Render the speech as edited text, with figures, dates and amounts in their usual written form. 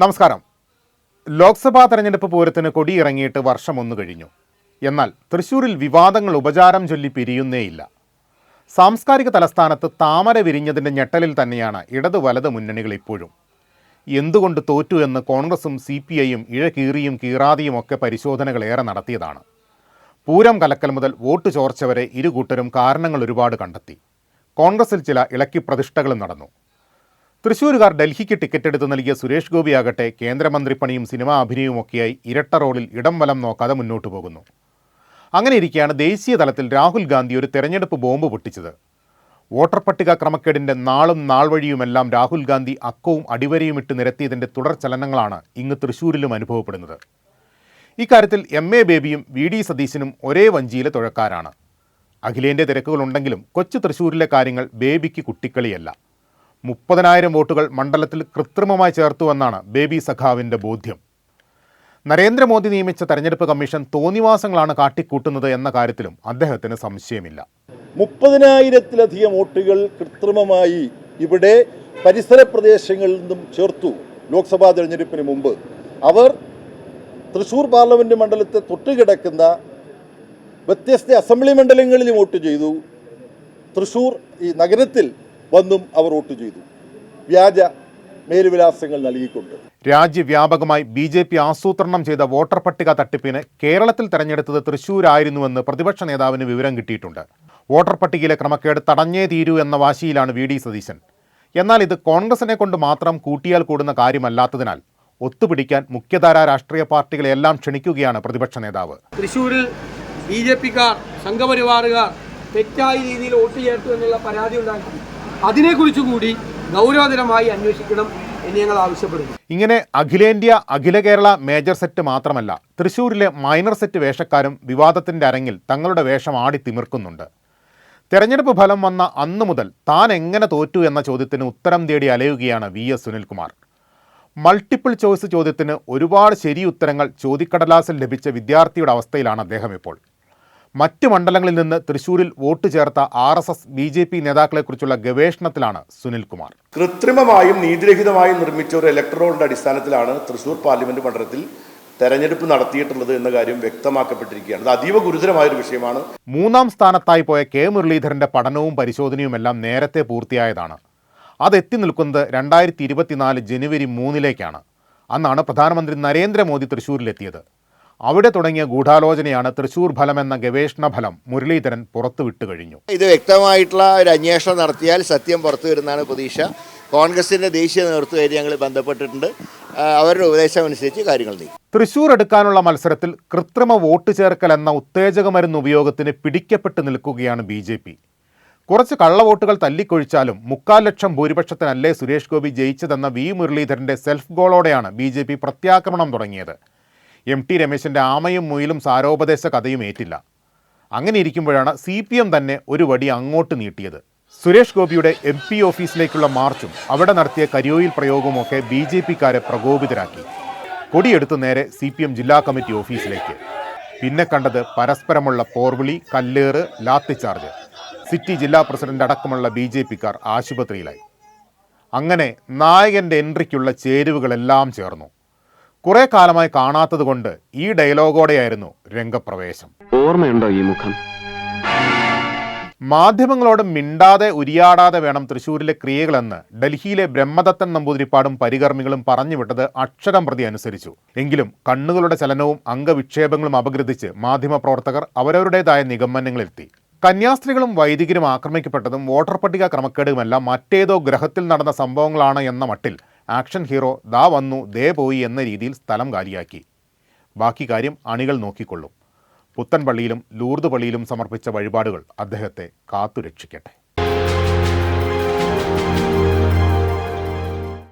നമസ്കാരം. ലോക്സഭാ തെരഞ്ഞെടുപ്പ് പൂരത്തിന് കൊടിയിറങ്ങിയിട്ട് വർഷമൊന്നു കഴിഞ്ഞു. എന്നാൽ തൃശ്ശൂരിൽ വിവാദങ്ങൾ ഉപചാരം ചൊല്ലി പിരിയുന്നേയില്ല. സാംസ്കാരിക തലസ്ഥാനത്ത് താമര വിരിഞ്ഞതിൻ്റെ ഞെട്ടലിൽ തന്നെയാണ് ഇടത് വലത് മുന്നണികൾ ഇപ്പോഴും. എന്തുകൊണ്ട് തോറ്റു എന്ന് കോൺഗ്രസും CPIയും ഇഴകീറിയും കീറാതെയും ഒക്കെ പരിശോധനകളേറെ നടത്തിയതാണ്. പൂരം കലക്കൽ മുതൽ വോട്ട് ചോർച്ച വരെ ഇരുകൂട്ടരും കാരണങ്ങൾ ഒരുപാട് കണ്ടെത്തി. കോൺഗ്രസിൽ ചില ഇളക്കി പ്രതിഷ്ഠകളും നടന്നു. തൃശ്ശൂരുകാർ ഡൽഹിക്ക് ടിക്കറ്റ് എടുത്ത് നൽകിയ സുരേഷ് ഗോപിയാകട്ടെ കേന്ദ്രമന്ത്രിപ്പണിയും സിനിമാ അഭിനയവുമൊക്കെയായി ഇരട്ട റോളിൽ ഇടം വലം നോക്കാതെ മുന്നോട്ട് പോകുന്നു. അങ്ങനെ ഇരിക്കെയാണ് ദേശീയ തലത്തിൽ രാഹുൽ ഗാന്ധി ഒരു തെരഞ്ഞെടുപ്പ് ബോംബ് പൊട്ടിച്ചത്. വോട്ടർ പട്ടിക ക്രമക്കേടിൻ്റെ നാളും നാൾ വഴിയുമെല്ലാം രാഹുൽ ഗാന്ധി അക്കവും അടിവരയും ഇട്ട് നിരത്തിയതിൻ്റെ തുടർ ചലനങ്ങളാണ് ഇങ്ങ് തൃശ്ശൂരിലും അനുഭവപ്പെടുന്നത്. ഇക്കാര്യത്തിൽ MA ബേബിയും VD സതീശനും ഒരേ വഞ്ചിയിലെ തുഴക്കാരാണ്. അഖിലേന്ത്യാ തിരക്കുകളുണ്ടെങ്കിലും കൊച്ചു തൃശ്ശൂരിലെ കാര്യങ്ങൾ ബേബിക്ക് കുട്ടിക്കളിയല്ല. 30,000 വോട്ടുകൾ മണ്ഡലത്തിൽ കൃത്രിമമായി ചേർത്തുവെന്നാണ് ബേബി സഖാവിൻ്റെ ബോധ്യം. നരേന്ദ്രമോദി നിയമിച്ച തെരഞ്ഞെടുപ്പ് കമ്മീഷൻ തോന്നിവാസങ്ങളാണ് കാട്ടിക്കൂട്ടുന്നത് എന്ന കാര്യത്തിലും അദ്ദേഹത്തിന് സംശയമില്ല. 30,000-ലധികം വോട്ടുകൾ കൃത്രിമമായി ഇവിടെ പരിസര പ്രദേശങ്ങളിൽ നിന്നും ചേർത്തു. ലോക്സഭാ തെരഞ്ഞെടുപ്പിന് മുമ്പ് അവർ തൃശ്ശൂർ പാർലമെൻറ്റ് മണ്ഡലത്തെ തൊട്ടുകിടക്കുന്ന വ്യത്യസ്ത അസംബ്ലി മണ്ഡലങ്ങളിൽ വോട്ട് ചെയ്തു. തൃശ്ശൂർ ഈ നഗരത്തിൽ വന്നും അവർ വോട്ട് ചെയ്തു, വ്യാജ മേലുവിലാസങ്ങൾ നൽകിക്കൊണ്ട്. രാജ്യവ്യാപകമായി BJP ആസൂത്രണം ചെയ്ത വോട്ടർ പട്ടിക തട്ടിപ്പിന് കേരളത്തിൽ തെരഞ്ഞെടുത്തത് തൃശ്ശൂരായിരുന്നുവെന്ന് പ്രതിപക്ഷ നേതാവിന് വിവരം കിട്ടിയിട്ടുണ്ട്. വോട്ടർ പട്ടികയിലെ ക്രമക്കേട് തടഞ്ഞേ തീരൂ എന്ന വാശിയിലാണ് VD സതീശൻ. എന്നാൽ ഇത് കോൺഗ്രസിനെ കൊണ്ട് മാത്രം കൂട്ടിയാൽ കൂടുന്ന കാര്യമല്ലാത്തതിനാൽ ഒത്തുപിടിക്കാൻ മുഖ്യധാരാ രാഷ്ട്രീയ പാർട്ടികളെല്ലാം ക്ഷണിക്കുകയാണ് പ്രതിപക്ഷ നേതാവ്. തൃശ്ശൂരിൽ BJPക്കാർ സംഘപരിവാറുകാർ തെറ്റായ രീതിയിൽ വോട്ട് ചേർത്തു എന്നുള്ള പരാതി ഉണ്ടാക്കി. അതിനെക്കുറിച്ച് കൂടി ഗൗരവതരമായി അന്വേഷിക്കണം എന്ന് ഞങ്ങൾ ആവശ്യപ്പെടുന്നു. ഇങ്ങനെ അഖില കേരള മേജർ സെറ്റ് മാത്രമല്ല, തൃശ്ശൂരിലെ മൈനർ സെറ്റ് വേഷക്കാരും വിവാദത്തിൻ്റെ അരങ്ങിൽ തങ്ങളുടെ വേഷം ആടി തിമിർക്കുന്നുണ്ട്. തെരഞ്ഞെടുപ്പ് ഫലം വന്ന അന്നു മുതൽ താൻ എങ്ങനെ തോറ്റു എന്ന ചോദ്യത്തിന് ഉത്തരം തേടി അലയുകയാണ് VS സുനിൽകുമാർ. മൾട്ടിപ്പിൾ ചോയ്സ് ചോദ്യത്തിന് ഒരുപാട് ശരി ഉത്തരങ്ങൾ ചോദ്യക്കടലാസിൽ ലഭിച്ച വിദ്യാർത്ഥിയുടെ അവസ്ഥയിലാണ് അദ്ദേഹം ഇപ്പോൾ. മറ്റ് മണ്ഡലങ്ങളിൽ നിന്ന് തൃശ്ശൂരിൽ വോട്ട് ചേർത്ത RSS BJP നേതാക്കളെക്കുറിച്ചുള്ള ഗവേഷണത്തിലാണ് സുനിൽകുമാർ. കൃത്രിമമായും നീതിരഹിതമായും നിർമ്മിച്ച ഒരു ഇലക്ട്രോളിൻ്റെ അടിസ്ഥാനത്തിലാണ് തൃശ്ശൂർ പാർലമെൻറ്റ് മണ്ഡലത്തിൽ തെരഞ്ഞെടുപ്പ് നടത്തിയിട്ടുള്ളത് എന്ന കാര്യം വ്യക്തമാക്കപ്പെട്ടിരിക്കുകയാണ്. അത് അതീവ ഗുരുതരമായൊരു വിഷയമാണ്. 3ാം സ്ഥാനത്തായി പോയ K മുരളീധരൻ്റെ പഠനവും പരിശോധനയുമെല്ലാം നേരത്തെ പൂർത്തിയായതാണ്. അതെത്തി നിൽക്കുന്നത് 2024 ജനുവരി 3 അന്നാണ് പ്രധാനമന്ത്രി നരേന്ദ്രമോദി തൃശ്ശൂരിലെത്തിയത്. അവിടെ തുടങ്ങിയ ഗൂഢാലോചനയാണ് തൃശ്ശൂർ ഫലം എന്ന ഗവേഷണ ഫലം മുരളീധരൻ പുറത്തുവിട്ടു കഴിഞ്ഞു. ഇത് വ്യക്തമായിട്ടുള്ള ഒരു അന്വേഷണം നടത്തിയാൽ സത്യം പുറത്തു വരുന്നതാണ് പ്രതീക്ഷ. കോൺഗ്രസിൻ്റെ ദേശീയ നേതൃത്വമായിട്ട് ഞങ്ങൾ ബന്ധപ്പെട്ടിട്ടുണ്ട്. അവരുടെ ഉപദേശം അനുസരിച്ച് കാര്യങ്ങൾ നീക്കും. തൃശ്ശൂർ എടുക്കാനുള്ള മത്സരത്തിൽ കൃത്രിമ വോട്ട് ചേർക്കൽ എന്ന ഉത്തേജക മരുന്ന് ഉപയോഗത്തിന് പിടിക്കപ്പെട്ട് നിൽക്കുകയാണ് BJP. കുറച്ച് കള്ളവോട്ടുകൾ തല്ലിക്കൊഴിച്ചാലും 3,00,000 ഭൂരിപക്ഷത്തിനല്ലേ സുരേഷ് ഗോപി ജയിച്ചതെന്ന V മുരളീധരൻ്റെ സെൽഫ് ഗോളോടെയാണ് BJP പ്രത്യാക്രമണം തുടങ്ങിയത്. MT രമേശിൻ്റെ ആമയും മുയിലും സാരോപദേശ കഥയും ഏറ്റില്ല. അങ്ങനെ ഇരിക്കുമ്പോഴാണ് CPM തന്നെ ഒരു വടി അങ്ങോട്ട് നീട്ടിയത്. സുരേഷ് ഗോപിയുടെ MP ഓഫീസിലേക്കുള്ള മാർച്ചും അവിടെ നടത്തിയ കരിയോയിൽ പ്രയോഗവുമൊക്കെ BJPക്കാരെ പ്രകോപിതരാക്കി. കൊടിയെടുത്ത് നേരെ CPM ജില്ലാ കമ്മിറ്റി ഓഫീസിലേക്ക്. പിന്നെ കണ്ടത് പരസ്പരമുള്ള പോർവിളി, കല്ലേറ്, ലാത്തിച്ചാർജ്. സിറ്റി ജില്ലാ പ്രസിഡന്റ് അടക്കമുള്ള BJPക്കാർ ആശുപത്രിയിലായി. അങ്ങനെ നായകൻ്റെ എൻട്രിക്കുള്ള ചേരുവകളെല്ലാം ചേർന്നു. കുറെ കാലമായി കാണാത്തത് കൊണ്ട് ഈ ഡയലോഗോടെയായിരുന്നു രംഗപ്രവേശം. ഓർമ്മയുണ്ടോ ഈ മുഖം? മാധ്യമങ്ങളോട് മിണ്ടാതെ ഉരിയാടാതെ വേണം തൃശ്ശൂരിലെ ക്രിയകളെന്ന് ഡൽഹിയിലെ ബ്രഹ്മദത്തൻ നമ്പൂതിരിപ്പാടും പരികർമ്മികളും പറഞ്ഞുവിട്ടത് അക്ഷരം പ്രതി അനുസരിച്ചു. എങ്കിലും കണ്ണുകളുടെ ചലനവും അംഗവിക്ഷേപങ്ങളും അപഗ്രഥിച്ച് മാധ്യമപ്രവർത്തകർ അവരവരുടേതായ നിഗമനങ്ങളിലെത്തി. കന്യാസ്ത്രീകളും വൈദികരും ആക്രമിക്കപ്പെട്ടതും വോട്ടർ പട്ടിക ക്രമക്കേടുമെല്ലാം മറ്റേതോ ഗ്രഹത്തിൽ നടന്ന സംഭവങ്ങളാണ് എന്ന മട്ടിൽ ആക്ഷൻ ഹീറോ ദാ വന്നു ദേ പോയി എന്ന രീതിയിൽ സ്ഥലം കാലിയാക്കി. ബാക്കി കാര്യം അണികൾ നോക്കിക്കൊള്ളും. പുത്തൻ പള്ളിയിലും ലൂർദ് പള്ളിയിലും സമർപ്പിച്ച വഴിപാടുകൾ അദ്ദേഹത്തെ കാത്തുരക്ഷിക്കട്ടെ.